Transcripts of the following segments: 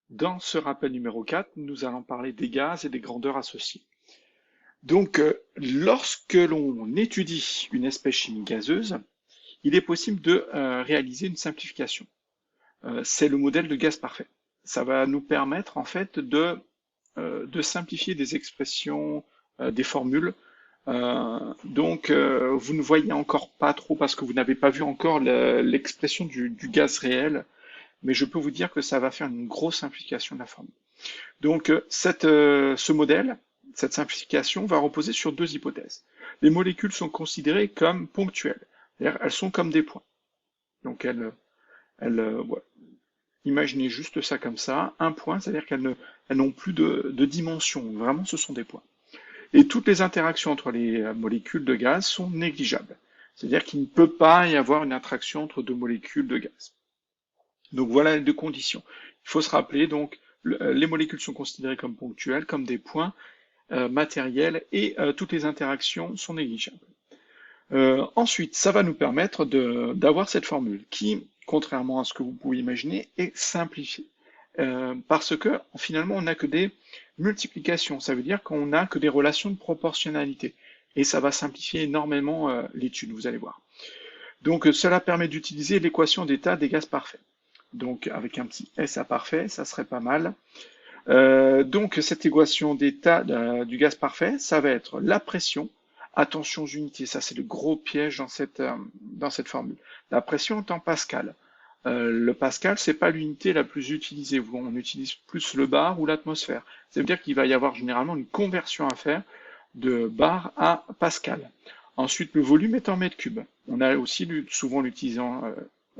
Dans ce rappel numéro 4, nous allons parler des gaz et des grandeurs associées. Donc, lorsque l'on étudie une espèce chimique gazeuse, il est possible de réaliser une simplification. C'est le modèle de gaz parfait. Ça va nous permettre en fait de simplifier des expressions, des formules. Vous ne voyez encore pas trop parce que vous n'avez pas vu encore l'expression du gaz réel, mais je peux vous dire que ça va faire une grosse simplification de la formule. Donc, ce modèle, cette simplification va reposer sur deux hypothèses. Les molécules sont considérées comme ponctuelles, c'est-à-dire elles sont comme des points. Donc, ouais. Imaginez juste ça comme ça, un point, c'est-à-dire elles n'ont plus de dimension, vraiment ce sont des points. Et toutes les interactions entre les molécules de gaz sont négligeables, c'est-à-dire qu'il ne peut pas y avoir une interaction entre deux molécules de gaz. Donc voilà les deux conditions. Il faut se rappeler, donc, les molécules sont considérées comme ponctuelles, comme des points matériels, et toutes les interactions sont négligeables. Ensuite, ça va nous permettre d'avoir cette formule qui, contrairement à ce que vous pouvez imaginer, est simplifiée. Parce que finalement, on n'a que des multiplications. Ça veut dire qu'on n'a que des relations de proportionnalité. Et ça va simplifier énormément l'étude, vous allez voir. Donc cela permet d'utiliser l'équation d'état des gaz parfaits. Donc avec un petit S à parfait, ça serait pas mal. Donc cette équation d'état du gaz parfait, ça va être la pression. Attention aux unités, ça c'est le gros piège dans cette formule. La pression est en pascal. Le pascal, c'est pas l'unité la plus utilisée. On utilise plus le bar ou l'atmosphère. Ça veut dire qu'il va y avoir généralement une conversion à faire de bar à pascal. Ensuite, le volume est en mètres cubes. On a aussi souvent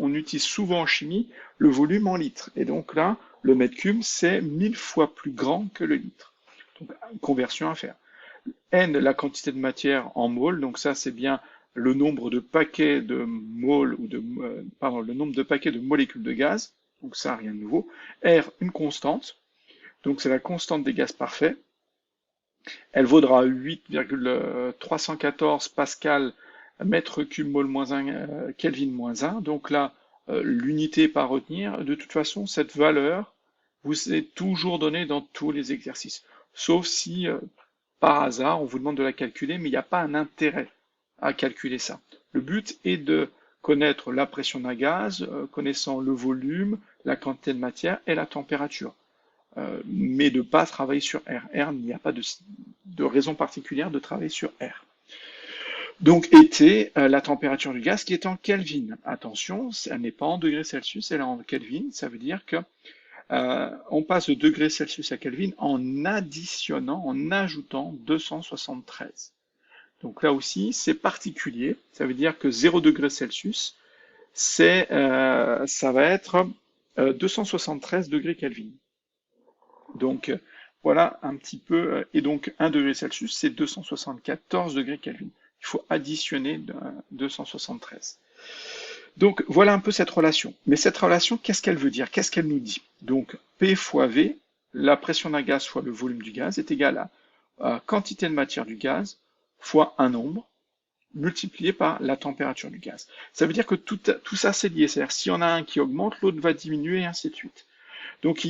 on utilise souvent en chimie le volume en litres. Et donc là, le mètre cube, c'est 1000 fois plus grand que le litre. Donc, une conversion à faire. N, la quantité de matière en mol, donc ça c'est bien le nombre de paquets de moles le nombre de paquets de molécules de gaz, donc ça rien de nouveau. R, une constante, donc c'est la constante des gaz parfaits. Elle vaudra 8,314 pascal mètre cube mol moins 1 Kelvin moins 1. Donc là, l'unité pas à retenir. De toute façon, cette valeur vous est toujours donnée dans tous les exercices. Sauf si, par hasard, on vous demande de la calculer, mais il n'y a pas un intérêt à calculer ça. Le but est de connaître la pression d'un gaz, connaissant le volume, la quantité de matière et la température. Mais de ne pas travailler sur R. R, il n'y a pas de raison particulière de travailler sur R. Donc, été, la température du gaz qui est en Kelvin. Attention, elle n'est pas en degrés Celsius, elle est en Kelvin. Ça veut dire que on passe de degrés Celsius à Kelvin en additionnant, en ajoutant 273. Donc là aussi, c'est particulier. Ça veut dire que 0 degrés Celsius, ça va être 273 degrés Kelvin. Donc voilà un petit peu, et donc 1 degré Celsius, c'est 274 degrés Kelvin. Il faut additionner 273. Donc voilà un peu cette relation. Mais cette relation, qu'est-ce qu'elle veut dire? Qu'est-ce qu'elle nous dit? Donc P fois V, la pression d'un gaz fois le volume du gaz, est égal à quantité de matière du gaz fois un nombre multiplié par la température du gaz. Ça veut dire que tout ça c'est lié. C'est-à-dire s'il y en a un qui augmente, l'autre va diminuer et ainsi de suite. Donc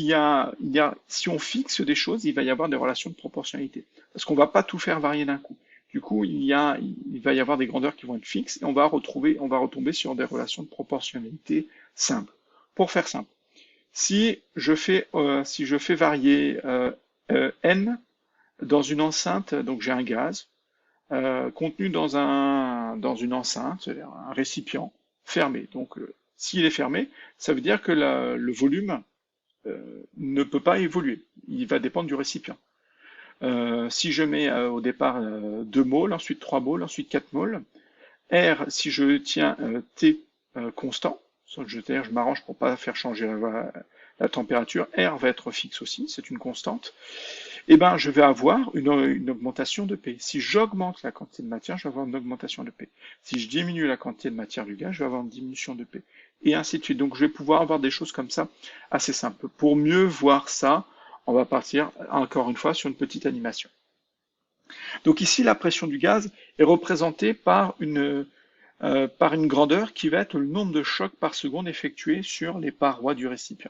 si on fixe des choses, il va y avoir des relations de proportionnalité. Parce qu'on ne va pas tout faire varier d'un coup. Du coup, il va y avoir des grandeurs qui vont être fixes et on va retomber sur des relations de proportionnalité simples. Pour faire simple, si je fais varier n dans une enceinte, donc j'ai un gaz contenu dans une enceinte, c'est-à-dire un récipient fermé. Donc s'il est fermé, ça veut dire que le volume ne peut pas évoluer. Il va dépendre du récipient. Si je mets au départ 2 moles, ensuite 3 moles, ensuite 4 moles, R, si je tiens T constant, je m'arrange pour pas faire changer la température, R va être fixe aussi, c'est une constante, et ben je vais avoir une augmentation de P. Si j'augmente la quantité de matière, je vais avoir une augmentation de P. Si je diminue la quantité de matière du gaz, je vais avoir une diminution de P. Et ainsi de suite. Donc je vais pouvoir avoir des choses comme ça assez simples. Pour mieux voir ça, on va partir encore une fois sur une petite animation. Donc ici, la pression du gaz est représentée par une grandeur qui va être le nombre de chocs par seconde effectués sur les parois du récipient.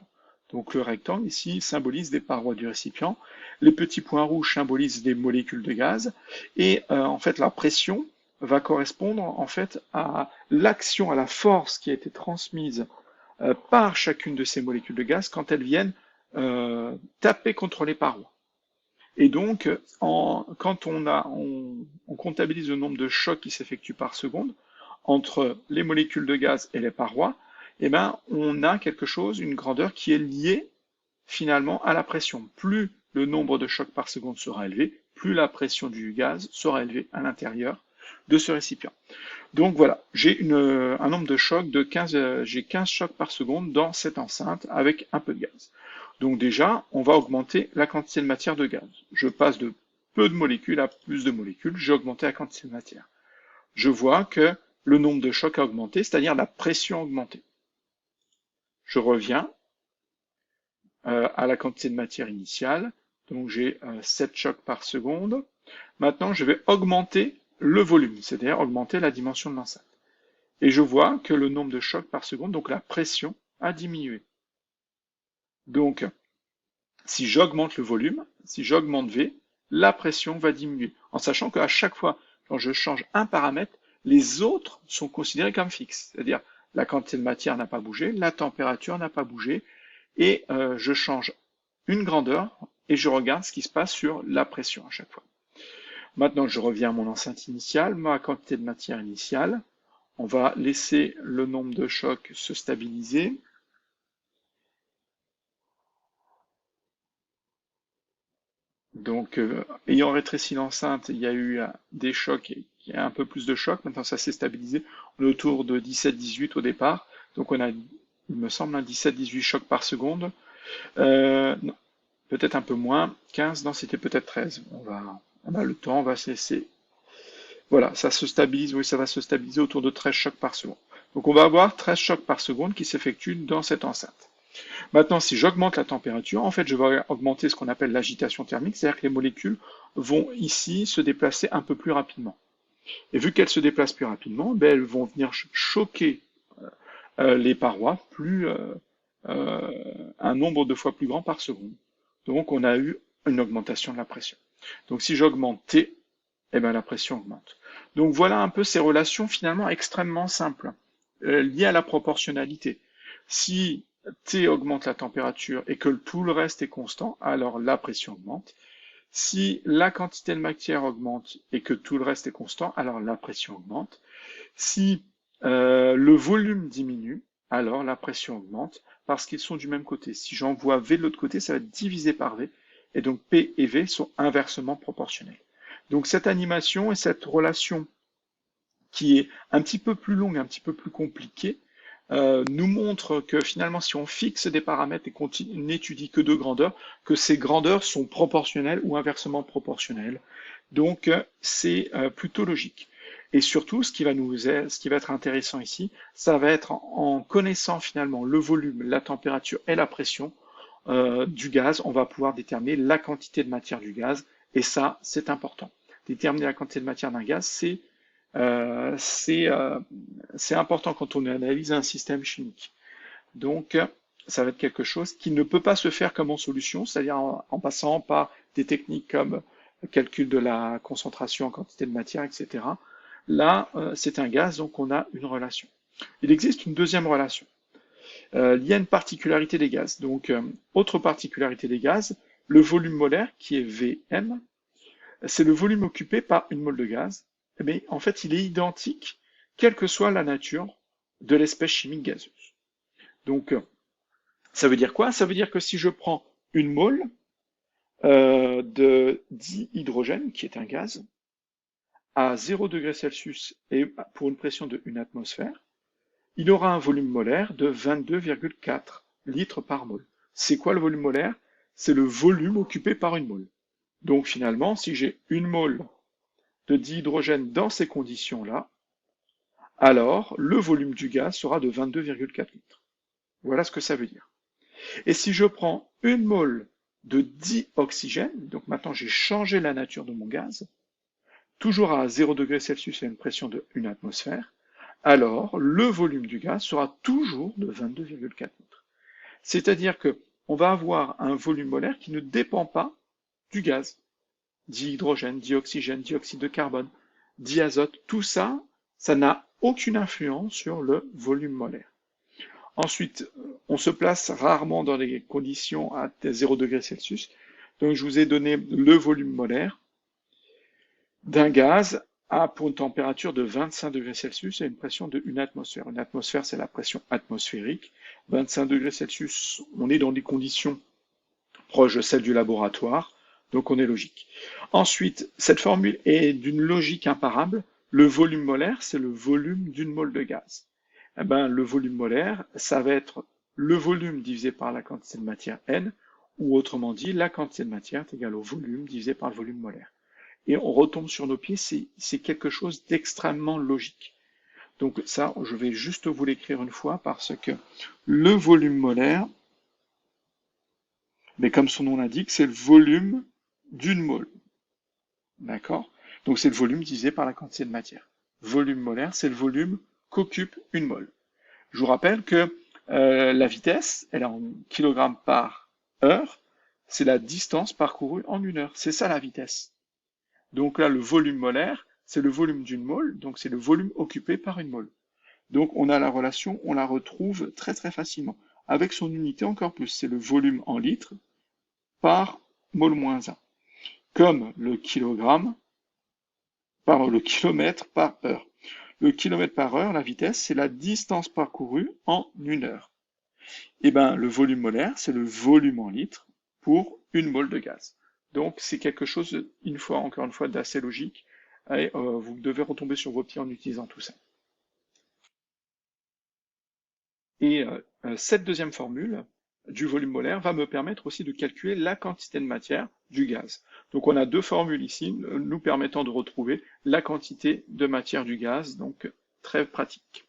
Donc le rectangle ici symbolise des parois du récipient, les petits points rouges symbolisent des molécules de gaz, et en fait la pression va correspondre en fait à l'action, à la force qui a été transmise par chacune de ces molécules de gaz quand elles viennent taper contre les parois. Et donc, quand on comptabilise le nombre de chocs qui s'effectuent par seconde entre les molécules de gaz et les parois, eh ben, on a quelque chose, une grandeur qui est liée finalement à la pression. Plus le nombre de chocs par seconde sera élevé, plus la pression du gaz sera élevée à l'intérieur de ce récipient. Donc voilà, j'ai un nombre de chocs de 15, j'ai 15 chocs par seconde dans cette enceinte avec un peu de gaz. Donc déjà, on va augmenter la quantité de matière de gaz. Je passe de peu de molécules à plus de molécules, j'ai augmenté la quantité de matière. Je vois que le nombre de chocs a augmenté, c'est-à-dire la pression a augmenté. Je reviens à la quantité de matière initiale, donc j'ai 7 chocs par seconde. Maintenant, je vais augmenter le volume, c'est-à-dire augmenter la dimension de l'enceinte. Et je vois que le nombre de chocs par seconde, donc la pression, a diminué. Donc, si j'augmente le volume, si j'augmente V, la pression va diminuer, en sachant qu'à chaque fois, quand je change un paramètre, les autres sont considérés comme fixes. C'est-à-dire, la quantité de matière n'a pas bougé, la température n'a pas bougé, et je change une grandeur, et je regarde ce qui se passe sur la pression à chaque fois. Maintenant, je reviens à mon enceinte initiale, ma quantité de matière initiale. On va laisser le nombre de chocs se stabiliser. Donc, ayant rétréci l'enceinte, il y a eu des chocs, il y a un peu plus de chocs. Maintenant, ça s'est stabilisé. On est autour de 17-18 au départ. Donc, on a, il me semble, un 17-18 chocs par seconde. Non, peut-être un peu moins. 15, non, c'était peut-être 13. On a le temps, on va se laisser. Voilà, ça se stabilise, oui, ça va se stabiliser autour de 13 chocs par seconde. Donc, on va avoir 13 chocs par seconde qui s'effectuent dans cette enceinte. Maintenant, si j'augmente la température, en fait, je vais augmenter ce qu'on appelle l'agitation thermique, c'est-à-dire que les molécules vont ici se déplacer un peu plus rapidement. Et vu qu'elles se déplacent plus rapidement, ben, elles vont venir choquer les parois un nombre de fois plus grand par seconde. Donc, on a eu une augmentation de la pression. Donc, si j'augmente T, eh ben, la pression augmente. Donc, voilà un peu ces relations finalement extrêmement simples, liées à la proportionnalité. Si T augmente la température et que tout le reste est constant, alors la pression augmente. Si la quantité de matière augmente et que tout le reste est constant, alors la pression augmente. Si le volume diminue, alors la pression augmente parce qu'ils sont du même côté. Si j'envoie V de l'autre côté, ça va être divisé par V. Et donc P et V sont inversement proportionnels. Donc cette animation et cette relation qui est un petit peu plus longue, un petit peu plus compliquée, nous montre que finalement, si on fixe des paramètres et qu'on n'étudie que deux grandeurs, que ces grandeurs sont proportionnelles ou inversement proportionnelles. Donc, c'est plutôt logique. Et surtout, ce qui va être intéressant ici, ça va être en connaissant finalement le volume, la température et la pression du gaz, on va pouvoir déterminer la quantité de matière du gaz. Et ça, c'est important. Déterminer la quantité de matière d'un gaz, c'est important quand on analyse un système chimique. Donc, ça va être quelque chose qui ne peut pas se faire comme en solution, c'est-à-dire en passant par des techniques comme le calcul de la concentration en quantité de matière, etc. Là, c'est un gaz, donc on a une relation. Il existe une deuxième relation. Il y a une particularité des gaz. Donc, autre particularité des gaz, le volume molaire, qui est Vm, c'est le volume occupé par une mole de gaz. Mais en fait, il est identique, quelle que soit la nature de l'espèce chimique gazeuse. Donc, ça veut dire quoi? Ça veut dire que si je prends une mole de dihydrogène, qui est un gaz, à 0 degré Celsius et pour une pression de 1 atmosphère, il aura un volume molaire de 22,4 litres par mole. C'est quoi le volume molaire? C'est le volume occupé par une mole. Donc finalement, si j'ai une mole de dihydrogène dans ces conditions-là, alors le volume du gaz sera de 22,4 litres. Voilà ce que ça veut dire. Et si je prends une mole de dioxygène, donc maintenant j'ai changé la nature de mon gaz, toujours à 0 degré Celsius et une pression de 1 atmosphère, alors le volume du gaz sera toujours de 22,4 litres. C'est-à-dire que on va avoir un volume molaire qui ne dépend pas du gaz. Dihydrogène, dioxygène, dioxyde de carbone, diazote, tout ça, ça n'a aucune influence sur le volume molaire. Ensuite, on se place rarement dans des conditions à 0 degré Celsius. Donc, je vous ai donné le volume molaire d'un gaz pour une température de 25 degrés Celsius et une pression de 1 atmosphère. Une atmosphère, c'est la pression atmosphérique. 25 degrés Celsius, on est dans des conditions proches de celles du laboratoire, donc on est logique. Ensuite, cette formule est d'une logique imparable. Le volume molaire, c'est le volume d'une mole de gaz. Eh ben, le volume molaire, ça va être le volume divisé par la quantité de matière N, ou autrement dit, la quantité de matière est égale au volume divisé par le volume molaire. Et on retombe sur nos pieds, c'est quelque chose d'extrêmement logique. Donc ça, je vais juste vous l'écrire une fois parce que le volume molaire, mais comme son nom l'indique, c'est le volume d'une mole. D'accord? Donc c'est le volume divisé par la quantité de matière. Volume molaire, c'est le volume qu'occupe une mole. Je vous rappelle que la vitesse, elle est en kilogrammes par heure, c'est la distance parcourue en une heure. C'est ça la vitesse. Donc là, le volume molaire, c'est le volume d'une mole, donc c'est le volume occupé par une mole. Donc on a la relation, on la retrouve très très facilement. Avec son unité encore plus, c'est le volume en litres par mol moins 1. Comme le kilogramme, pardon, le kilomètre par heure. Le kilomètre par heure, la vitesse, c'est la distance parcourue en une heure. Et bien, le volume molaire, c'est le volume en litres pour une mole de gaz. Donc, c'est quelque chose, encore une fois, d'assez logique. Et vous devez retomber sur vos pieds en utilisant tout ça. Et cette deuxième formule du volume molaire va me permettre aussi de calculer la quantité de matière du gaz. Donc on a deux formules ici nous permettant de retrouver la quantité de matière du gaz, donc très pratique.